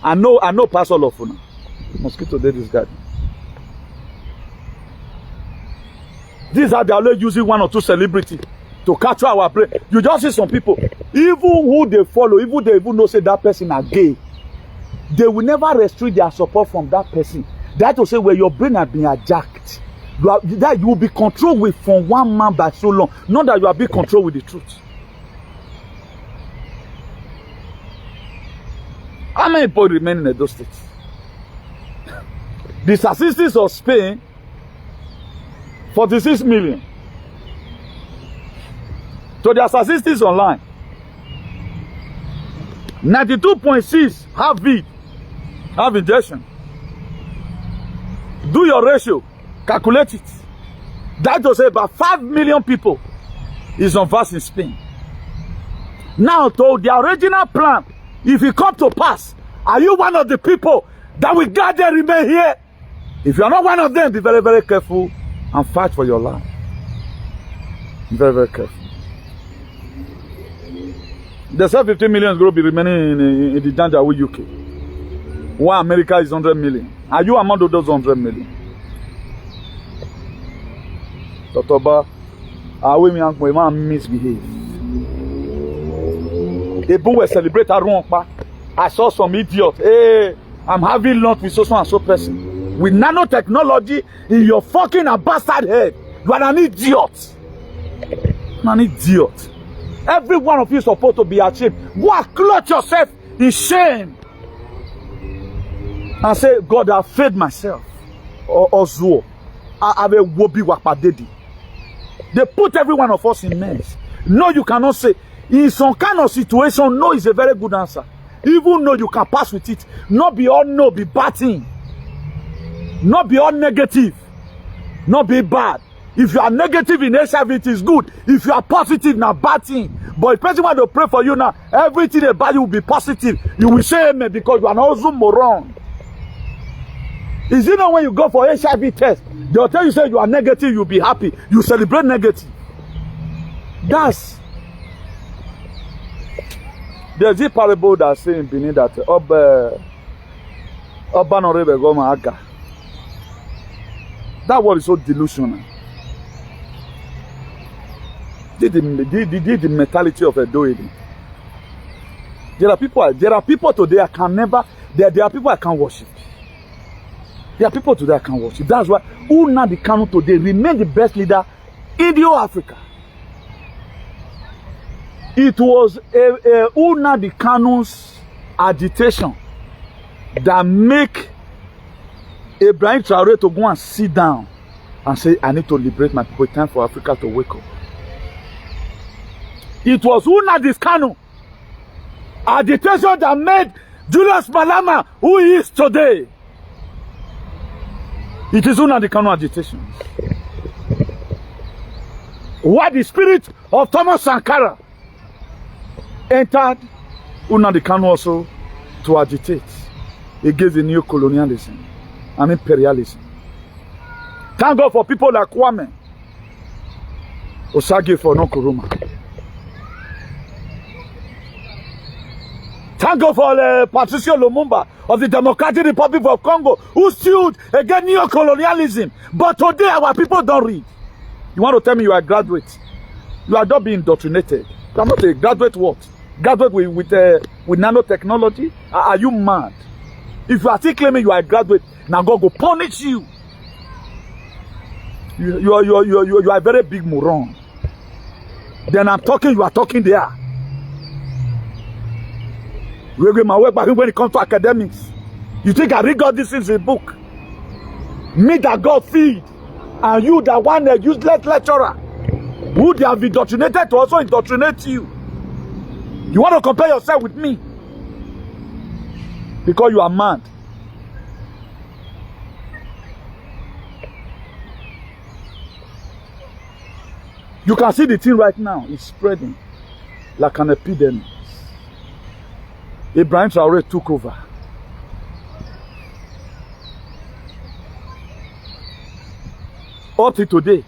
I know pass all of you. Mosquito dead is garden. These are the only using one or two celebrities to capture our brain. You just see some people, even who they follow, even they even know say that person are gay, they will never restrict their support from that person. That will say where your brain has been hijacked. That you will be controlled with from one man by so long. Not that you are being controlled with the truth. How many people remain in those states? The statistics of Spain, 46 million. So their statistics online. 92.6 have VID, have injection. Do your ratio, calculate it. That to say about 5 million people is on verse in Spain. Now, to the original plan, if it come to pass, are you one of the people that will gather remain here? If you are not one of them, be very, very careful and fight for your life. Very, very careful. They say 15 million is going to be remaining in the Janjaweed UK. While America is 100 million. Are you among those 100 million? Dr. Ba, we misbehave. They both celebrate a wrong. I saw some idiot. Hey, I'm having lunch with so and so person. With nanotechnology in your fucking bastard head. You are an idiot. An idiot. Every one of you is supposed to be ashamed. Go and clothe yourself in shame. And say, God, I failed myself. Or Sowore. I have a wobi wapadedi. They put every one of us in mess. No, you cannot say. In some kind of situation, no is a very good answer. Even though you can pass with it. Not be all no, be bad thing. Not be all negative. Not be bad. If you are negative in HIV, it is good. If you are positive, now bad thing. But if person want to pray for you now, everything about you will be positive. You will say amen because you are not also moron. Is it not when you go for HIV test, they'll tell you say you are negative, you'll be happy. You celebrate negative. That's there's a parable that saying beneath that that word is so delusional. The mentality of a doing. There are people today I can never. There are people I can't worship. There are people today I can't worship. That's why Nnamdi Kanu today remain the best leader in the whole Africa. It was Nnamdi Kanu's agitation that make Ibrahim Traore to go and sit down and say, I need to liberate my people. It's time for Africa to wake up. It was Nnamdi Kanu agitation that made Julius Malema who he is today. It is Nnamdi Kanu agitation. Why the spirit of Thomas Sankara entered Nnamdi Kanu also to agitate against the new colonialism and imperialism. Thank God for people like Kwame Osage for Nkrumah. Thank God for Patrice Lumumba of the Democratic Republic of Congo who sued against neo-colonialism. But today our people don't read. You want to tell me you are a graduate? You are not being indoctrinated. You are not a graduate what? Graduate with nanotechnology? Are you mad? If you are still claiming you are a graduate, now God will punish you. You are a very big moron. Then I'm talking, you are talking there. When it comes to academics, you think I read all this in a book? Me that God feed, and you that one a useless lecturer, who they have indoctrinated to also indoctrinate you. You want to compare yourself with me? Because you are mad. You can see the thing right now. It's spreading like an epidemic. Ibrahim Traore took over. Up to today,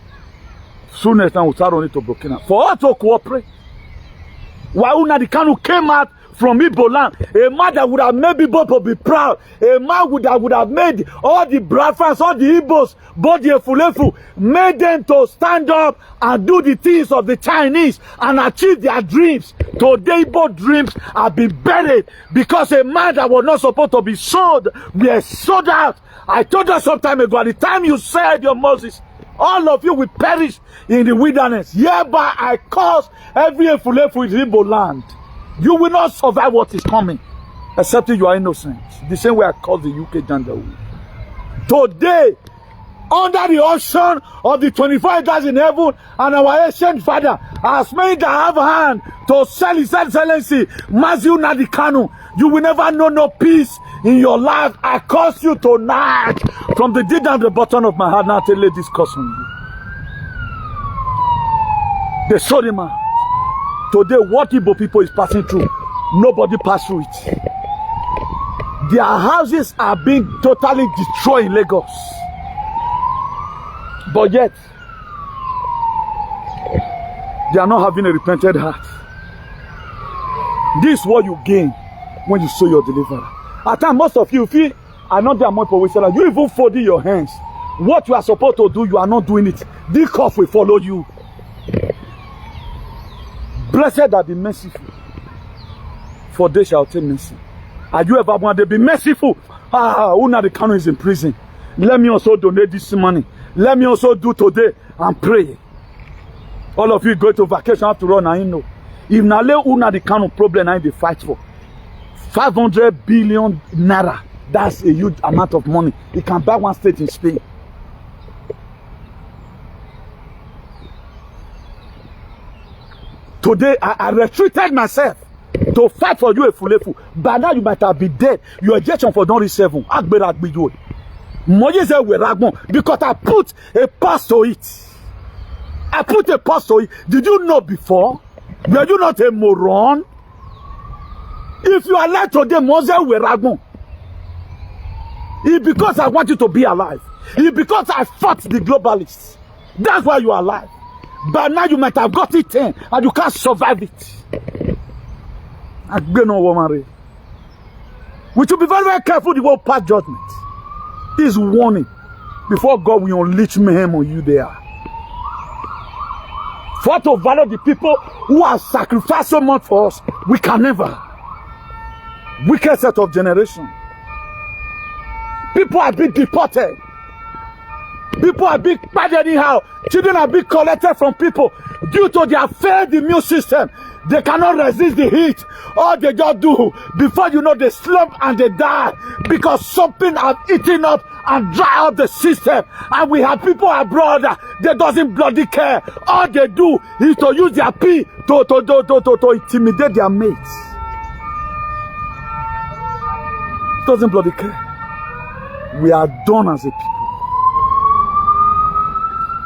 soon as now we'll start on it to Burkina. For us to cooperate. While Nnamdi Kanu came out from Igbo land, a man that would have made people to be proud, a man would have made all the Biafrans, all the Igbos, both the Efulefu, made them to stand up and do the things of the Chinese and achieve their dreams. Today, both dreams have been buried because a man that was not supposed to be sold, were sold out. I told you some time ago, at the time you said your Moses, all of you will perish in the wilderness. Hereby I cause every Efulefu in Igbo land. You will not survive what is coming, except if you are innocent. The same way I call the UK Janjaweed. Today, under the ocean of the 24 elders in heaven and our ancient father has made that have hand to sell his excellency, Mazi Nnamdi Kanu. You will never know no peace in your life. I curse you tonight from the deep down the bottom of my heart. Now tell you this curse on you. They sold him out. Today, what Igbo people is passing through, nobody passed through it. Their houses are being totally destroyed in Lagos. But yet, they are not having a repentant heart. This is what you gain when you sow your deliverer. At times, most of you feel are not there more for you even folding your hands. What you are supposed to do, you are not doing it. The cough will follow you. Blessed are the merciful, for they shall obtain mercy. Are you ever going to be merciful? Una the Kanu is in prison. Let me also donate this money. Let me also do today and pray. All of you go to vacation have to run. I know. If Nale Una the Kanu problem, I they fight for 500 billion naira. That's a huge amount of money. It can buy one state in Spain. Today, I retreated myself to fight for you a full. But now you might have been dead. Your ejection for don't reach 7. Because I put a pause to it. I put a pause to it. Did you know before? Were you not a moron? If you are alive today, it's because I want you to be alive. It's because I fought the globalists. That's why you are alive. But now you might have got it 10 and you can't survive it. We should be very, very careful the word pass judgment. This warning before God will unleash mayhem on you there. For to value the people who have sacrificed so much for us, we can never. Wicked set of generation. People are being deported. People are being bad anyhow. Children are being collected from people due to their failed immune system. They cannot resist the heat. All they just do, before you know, they slump and they die because something has eaten up and dry up the system. And we have people abroad that doesn't bloody care. All they do is to use their pee to intimidate their mates. Doesn't bloody care. We are done as a people.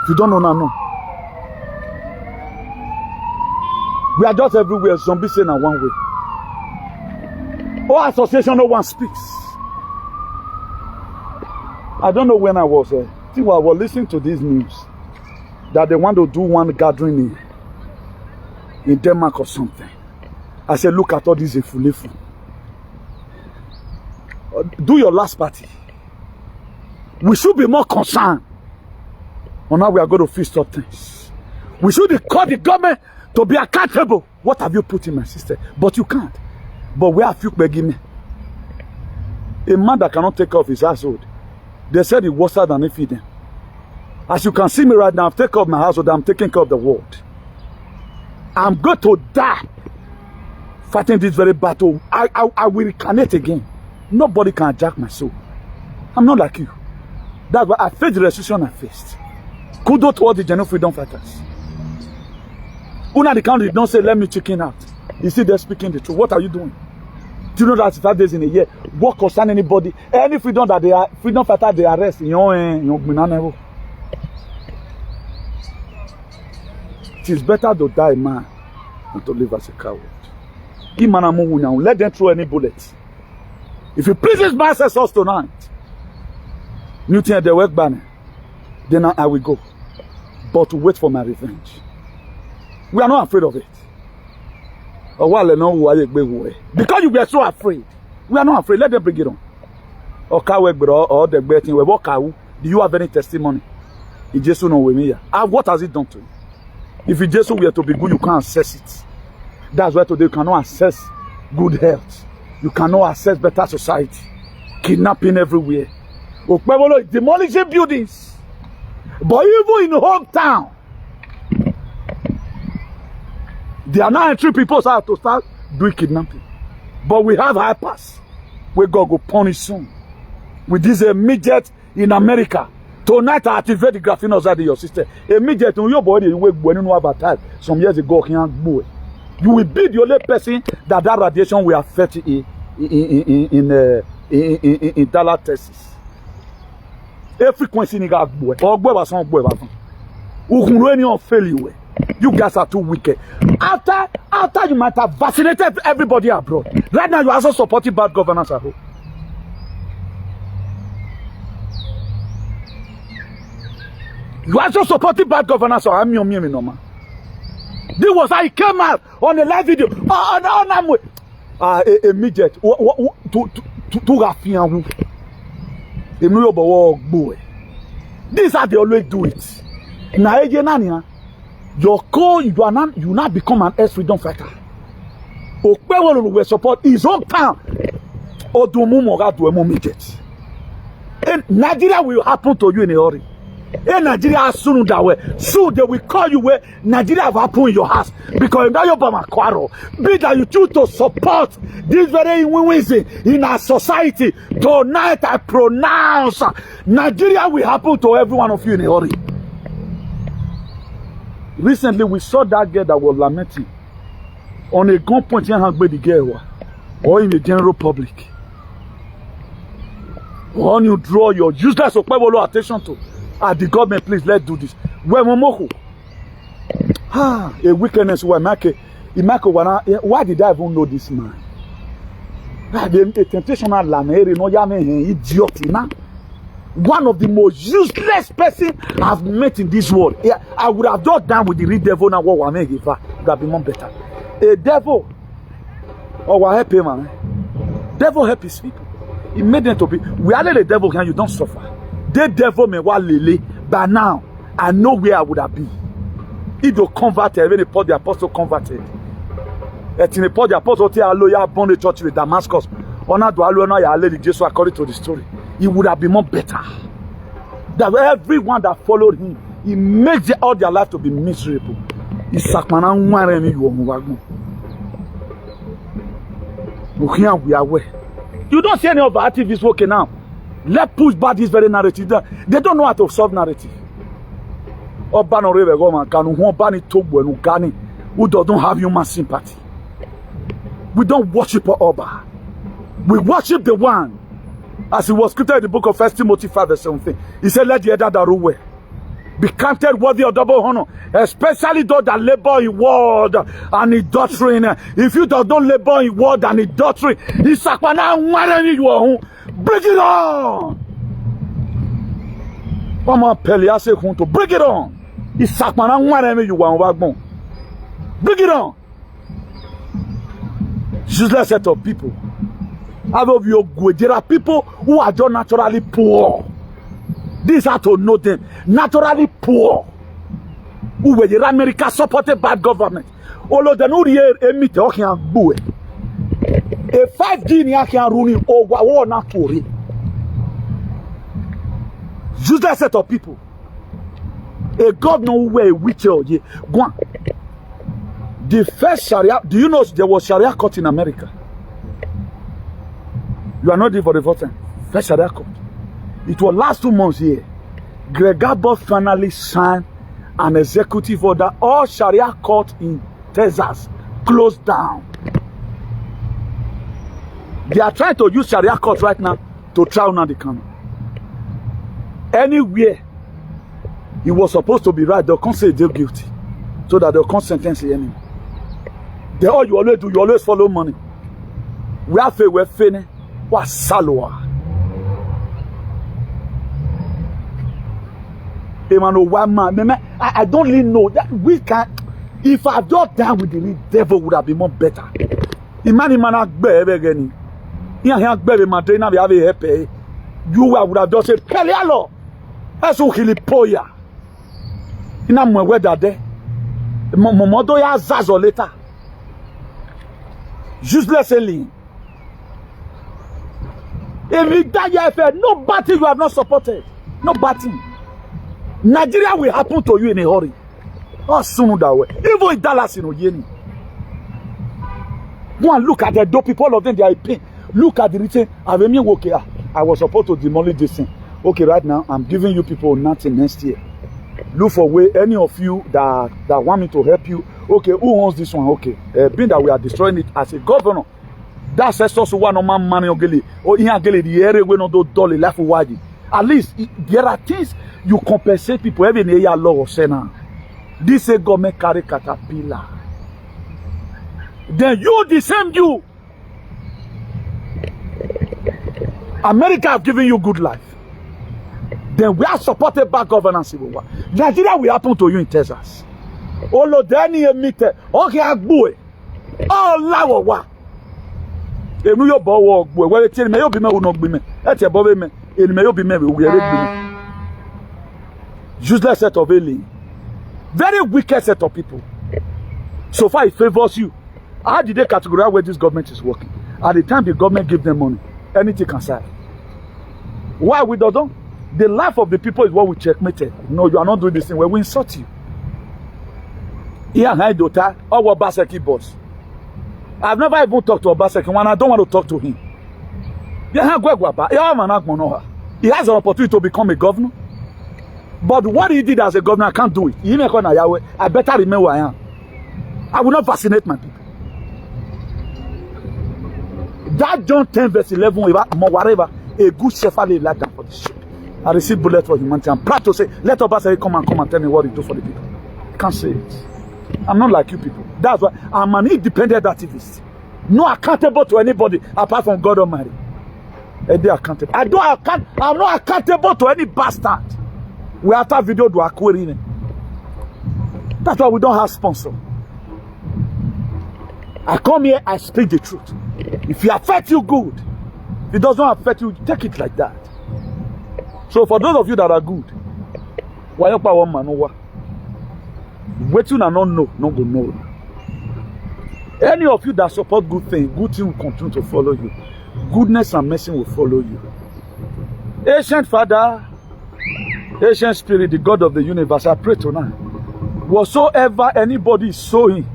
If you don't know now, no. We are just everywhere. Zombies saying in one way. All association, no one speaks. I don't know when I was I was listening to this news that they want to do one gathering in Denmark or something. I said, look at all these efulefu. Do your last party. We should be more concerned on how we are going to fix up things. We should call the government to be accountable. What have you put in my system? But you can't. But where have you begging me? A man that cannot take care of his household, they said he was than he feed them. As you can see me right now, I've taken care of my household, I'm taking care of the world. I'm going to die fighting this very battle. I will reincarnate again. Nobody can jack my soul. I'm not like you. That's why I faced the restriction I faced. Kudos to all the genuine freedom fighters. Una the country don't say, let me chicken out. You see, they're speaking the truth. What are you doing? Do you know that 5 days in a year, what concern anybody? Any freedom that they are, freedom fighter they arrest, it is better to die, man, than to live as a coward. Let them throw any bullets. If it pleases my ancestors tonight, new thing at the work banner, then I will go. But to wait for my revenge. We are not afraid of it. Because you were so afraid. We are not afraid. Let them bring it on. Or the betting. Do you have any testimony? If Jesus know with me. What has it done to you? If Jesus were to be good, you can't access it. That's why today you cannot access good health. You cannot access better society. Kidnapping everywhere. Demolishing buildings. But even in the hometown, they are now entering people's house to start doing kidnapping. But we have hypers where God will punish soon. With this immediate in America. Tonight I activate the graphene outside your system. Immediate in your body, you will go about some years ago. You will be the only person that radiation will affect in Dallas, Texas. A frequency nigga boy. Or boy was some boy. Who can really fail you? You guys are too wicked. After you might have vaccinated everybody abroad, right now you are also supporting bad governance at home. You are also supporting bad governance at home. This was how he came out on a live video. A midget to Rafian. This is how they always do it. Naija, your call, you not become an ex-freedom fighter. Okpewolo will support his own town. And Nigeria will happen to you in a hurry. And Nigeria soon that way. Soon they will call you where Nigeria have happened in your house. Because now you're Obama quarrel. Be that you choose to support this very wins in our society. Tonight I pronounce Nigeria will happen to every one of you in a hurry. Recently we saw that girl that was lamenting on a gunpoint in the girl or in the general public. When you draw your useless attention to the government, please let's do this. A wickedness why did I even know this man? The temptation idiot. One of the most useless person I've met in this world. Yeah, I would have just done with the real devil now. What would make it have been more better? A devil, what help him, man? Devil help his people. He made them to be. We are the devil, can you don't suffer. The devil may want lily, but now I know where I would have been. If you converted, when the apostle converted, the apostle tell lawyer born the church in Damascus. Honor to Alona, ya lady Jesus according to the story. It would have been more better. That everyone that followed him, he makes all their life to be miserable. You don't see any of the activists working now. Let's push back this very narrative. They don't know how to solve narrative. Who don't have human sympathy. We don't worship Oba. We worship the one. As it was scripted in the book of 1 Timothy 5 verse 17. He said, let the other that rule be counted worthy of double honor, especially those that labor in word and in doctrine. If you don't labor in word and in doctrine, bring it on. Bring it on. Bring it on. Useless set of people. There are people who are just naturally poor. These are to know them. Naturally poor. Who were the America supported bad government. Although they know the emit a 5G ni can run over na tori. Useless set of people. A God know where which ye go. The first Sharia, do you know there was Sharia court in America? You are not there for the first time. First Sharia court. It was last 2 months here. Greg Abbott finally signed an executive order. All Sharia court in Texas closed down. They are trying to use Sharia court right now to trial now the canon. Anywhere he was supposed to be right, they'll come say they're guilty. So that they'll come sentence the enemy. They all you always do, you always follow money. We have faith, we're failing. What Sowore? I don't really know that we can. If I've just done with the devil, would have been more better. Imagine man again. You would have just said, Pelialo. That's who kill poya. Ina mwe dade. Momodo ya zazo later. Uselessly. If that no battle you have not supported. No battle. Nigeria will happen to you in a hurry. Oh, soon that way. Even in Dallas, you know, Yeni. Go and look at the dope people, all of them, they are in pain. Look at the written. I was supposed to demolish this thing. Okay, right now, I'm giving you people nothing next year. Look for way, any of you that want me to help you. Okay, who owns this one? Okay. Being that we are destroying it as a governor. That's also one of my money or the area where no dollar left wide. At least there are things you compensate people every year law or Senate. This a government carry caterpillar. Then you, the same you. America have given you good life. Then we are supported by governance. Nigeria will happen to you in Texas. Olo deni emite. Okay, agboe. Oh, lawo wa. Enu yo bo wo agboe. Wele tieni me yo bi me wo no gbi me. Ete bo be me. Eni me yo bi me we yere gbi me. Useless set of alien. Very wicked set of people. So far it favors you. How did they categorize where this government is working? At the time the government give them money, anything can sell. Why we don't? The life of the people is what we checkmated. No, you are not doing this thing where we insult you. Here, I daughter, our Obaseki boss. I've never even talked to Obaseki when I don't want to talk to him. He has an opportunity to become a governor. But what he did as a governor, I can't do it. I better remember who I am. I will not vaccinate my people. That John 10 verse 11, whatever, a good shepherd laid down for the sheep. I received bullet for humanity. I'm proud to say, let Obaseki come and tell me what he do for the people. I can't say it. I'm not like you people. That's why I'm an independent activist. Not accountable to anybody apart from God Almighty. And they are accountable. I'm not accountable to any bastard. We after video do acquiring. That's why we don't have sponsor. I come here, I speak the truth. If it affects you, good. If it does not affect you, take it like that. So for those of you that are good, why you one man over? What you not know, no go know. Any of you that support good thing will continue to follow you. Goodness and mercy will follow you. Ancient Father, ancient Spirit, the God of the universe, I pray tonight. Whatsoever anybody is sowing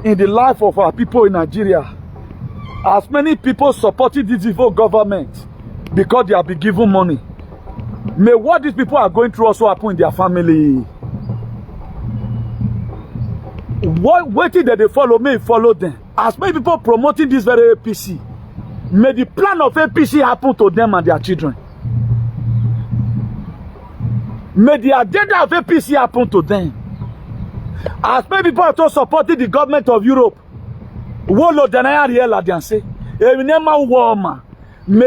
in the life of our people in Nigeria, as many people supporting this evil government because they have been given money, may what these people are going through also happen in their family. What did they follow? May follow them. As many people promoting this very APC, may the plan of APC happen to them and their children. May the agenda of APC happen to them. As many people are supporting the government of Europe, may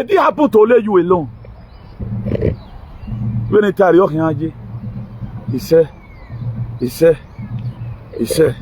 it happen to only you alone. When it he said,